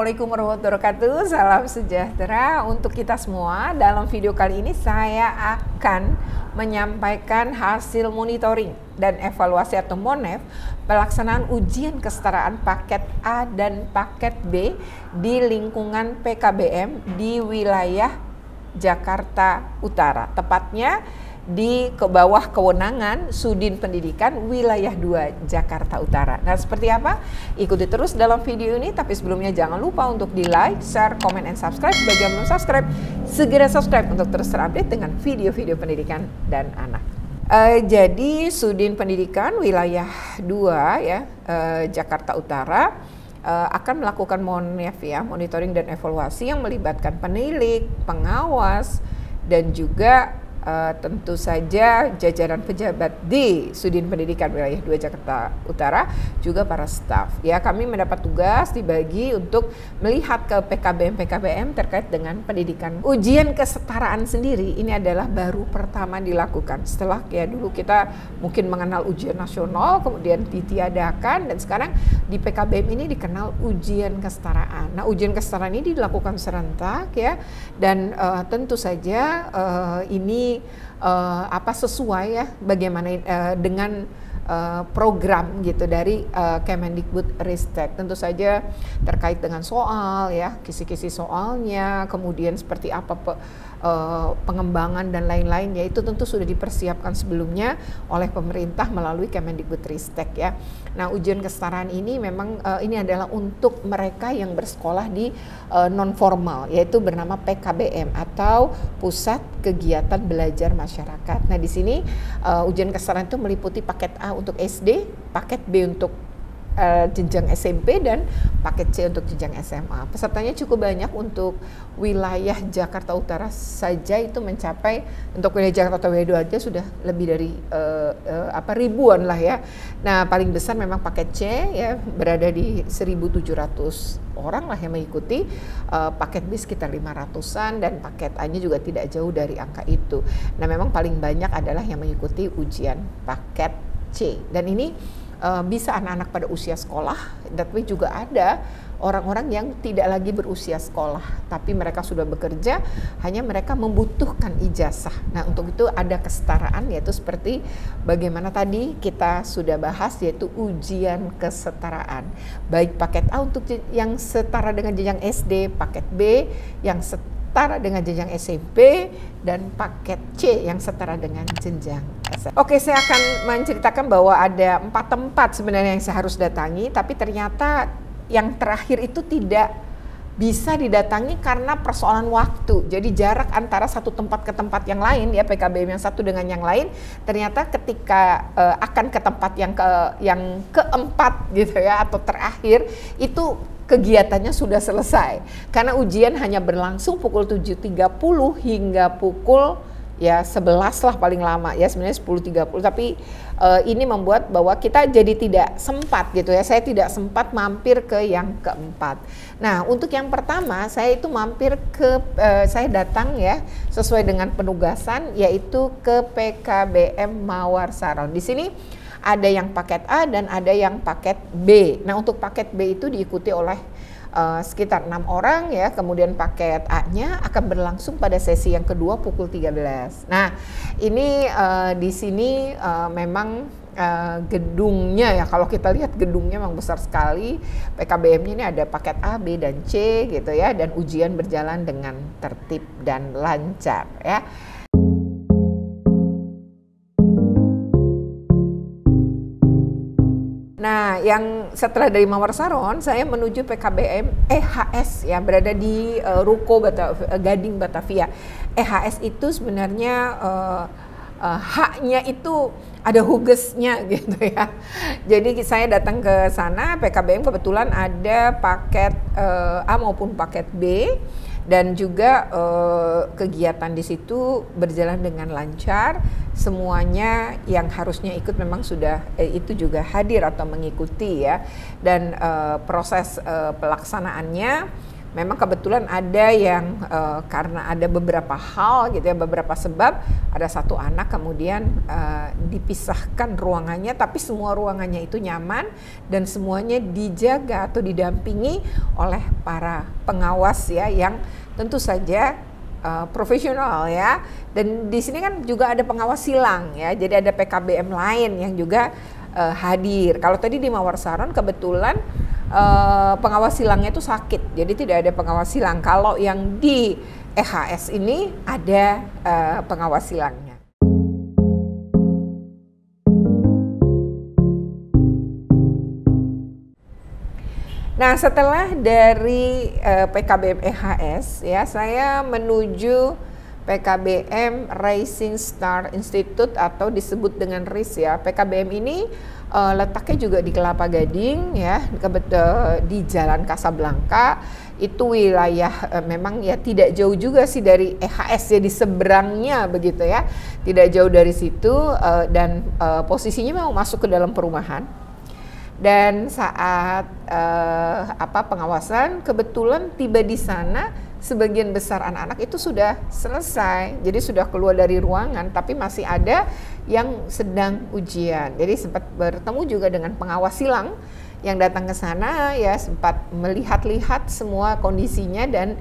Assalamualaikum warahmatullahi wabarakatuh. Salam sejahtera untuk kita semua. Dalam video kali ini saya akan menyampaikan hasil monitoring dan evaluasi atau MONEV pelaksanaan ujian kesetaraan paket A dan paket B di lingkungan PKBM di wilayah Jakarta Utara. Tepatnya di bawah kewenangan Sudin Pendidikan Wilayah 2 Jakarta Utara. Nah, seperti apa? Ikuti terus dalam video ini, tapi sebelumnya jangan lupa untuk di like, share, comment, and subscribe. Bagi yang belum subscribe, segera subscribe untuk terus terupdate dengan video-video pendidikan dan anak. Jadi Sudin Pendidikan Wilayah 2 ya, Jakarta Utara akan melakukan MONEV ya, monitoring dan evaluasi yang melibatkan penilik, pengawas, dan juga tentu saja jajaran pejabat di Sudin Pendidikan Wilayah 2 Jakarta Utara, juga para staf. Ya, kami mendapat tugas dibagi untuk melihat ke PKBM terkait dengan pendidikan. Ujian kesetaraan sendiri ini adalah baru pertama dilakukan. Setelah ya dulu kita mungkin mengenal ujian nasional, kemudian ditiadakan, dan sekarang di PKBM ini dikenal ujian kesetaraan. Nah, ujian kesetaraan ini dilakukan serentak ya, dan tentu saja ini sesuai ya bagaimana dengan program gitu dari Kemendikbud Ristek. Tentu saja terkait dengan soal ya, kisi-kisi soalnya, kemudian seperti apa pengembangan dan lain-lain, ya itu tentu sudah dipersiapkan sebelumnya oleh pemerintah melalui Kemendikbud Ristek ya. Nah, ujian kesetaraan ini memang ini adalah untuk mereka yang bersekolah di non formal, yaitu bernama PKBM atau Pusat Kegiatan Belajar Masyarakat. Nah, di sini ujian kesetaraan itu meliputi paket A untuk SD, paket B untuk jenjang SMP, dan paket C untuk jenjang SMA. Pesertanya cukup banyak. Untuk wilayah Jakarta Utara saja itu mencapai, untuk wilayah Jakarta Utara aja sudah lebih dari ribuan lah ya. Nah, paling besar memang paket C ya, berada di 1.700 orang lah yang mengikuti, paket B sekitar 500-an, dan paket A-nya juga tidak jauh dari angka itu. Nah, memang paling banyak adalah yang mengikuti ujian paket C, dan ini bisa anak-anak pada usia sekolah, tapi juga ada orang-orang yang tidak lagi berusia sekolah, tapi mereka sudah bekerja, hanya mereka membutuhkan ijazah. Nah, untuk itu ada kesetaraan, yaitu seperti bagaimana tadi kita sudah bahas, yaitu ujian kesetaraan. Baik paket A untuk yang setara dengan jenjang SD, paket B yang setara dengan jenjang SMP, dan paket C yang setara dengan jenjang SMA. Oke, saya akan menceritakan bahwa ada 4 tempat sebenarnya yang saya harus datangi, tapi ternyata yang terakhir itu tidak bisa didatangi karena persoalan waktu. Jadi jarak antara satu tempat ke tempat yang lain ya, PKBM yang satu dengan yang lain, ternyata ketika akan ke tempat yang keempat gitu ya, atau terakhir, itu kegiatannya sudah selesai. Karena ujian hanya berlangsung pukul 7.30 hingga pukul 11 lah paling lama ya, sebenarnya 10.30, tapi ini membuat bahwa kita jadi tidak sempat gitu ya. Saya tidak sempat mampir ke yang keempat. Nah, untuk yang pertama saya itu mampir ke saya datang ya sesuai dengan penugasan, yaitu ke PKBM Mawar Saron. Di sini ada yang paket A dan ada yang paket B. Nah, untuk paket B itu diikuti oleh sekitar 6 orang ya, kemudian paket A-nya akan berlangsung pada sesi yang kedua pukul 13. Nah, ini di sini memang gedungnya ya, kalau kita lihat gedungnya memang besar sekali. PKBM-nya ini ada paket A, B, dan C gitu ya, dan ujian berjalan dengan tertib dan lancar ya. Nah, yang setelah dari Mawar Saron, saya menuju PKBM EHS ya, berada di Ruko Gading Batavia. EHS itu sebenarnya haknya itu ada hugesnya gitu ya. Jadi saya datang ke sana, PKBM kebetulan ada paket A maupun paket B, dan juga kegiatan di situ berjalan dengan lancar. Semuanya yang harusnya ikut memang sudah itu juga hadir atau mengikuti ya, dan proses pelaksanaannya memang kebetulan ada yang karena ada beberapa hal gitu ya, beberapa sebab, ada satu anak kemudian dipisahkan ruangannya, tapi semua ruangannya itu nyaman dan semuanya dijaga atau didampingi oleh para pengawas ya, yang tentu saja profesional ya. Dan di sini kan juga ada pengawas silang ya, jadi ada PKBM lain yang juga hadir. Kalau tadi di Mawar Saron kebetulan pengawas silangnya itu sakit, jadi tidak ada pengawas silang. Kalau yang di EHS ini ada pengawas silangnya. Nah, setelah dari PKBM EHS ya, saya menuju PKBM Rising Star Institute atau disebut dengan RIS ya. PKBM ini letaknya juga di Kelapa Gading ya, di Jalan Kasablanka. Itu wilayah memang ya tidak jauh juga sih dari EHS ya, di seberangnya begitu ya. Tidak jauh dari situ dan posisinya memang masuk ke dalam perumahan. Dan saat pengawasan kebetulan tiba di sana, sebagian besar anak-anak itu sudah selesai, jadi sudah keluar dari ruangan, tapi masih ada yang sedang ujian. Jadi sempat bertemu juga dengan pengawas silang yang datang ke sana ya, sempat melihat-lihat semua kondisinya dan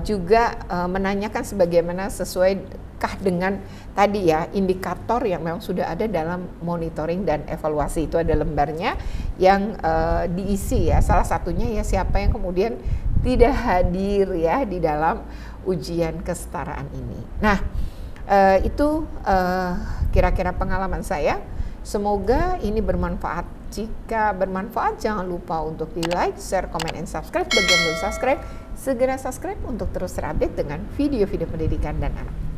juga menanyakan sebagaimana sesuaikah dengan tadi ya indikator yang memang sudah ada dalam monitoring dan evaluasi. Itu ada lembarnya yang diisi ya, salah satunya ya siapa yang kemudian tidak hadir ya di dalam ujian kesetaraan ini. Nah, itu kira-kira pengalaman saya. Semoga ini bermanfaat. Jika bermanfaat, jangan lupa untuk di like, share, comment, and subscribe. Bagi yang belum subscribe, segera subscribe untuk terus terupdate dengan video-video pendidikan dan anak.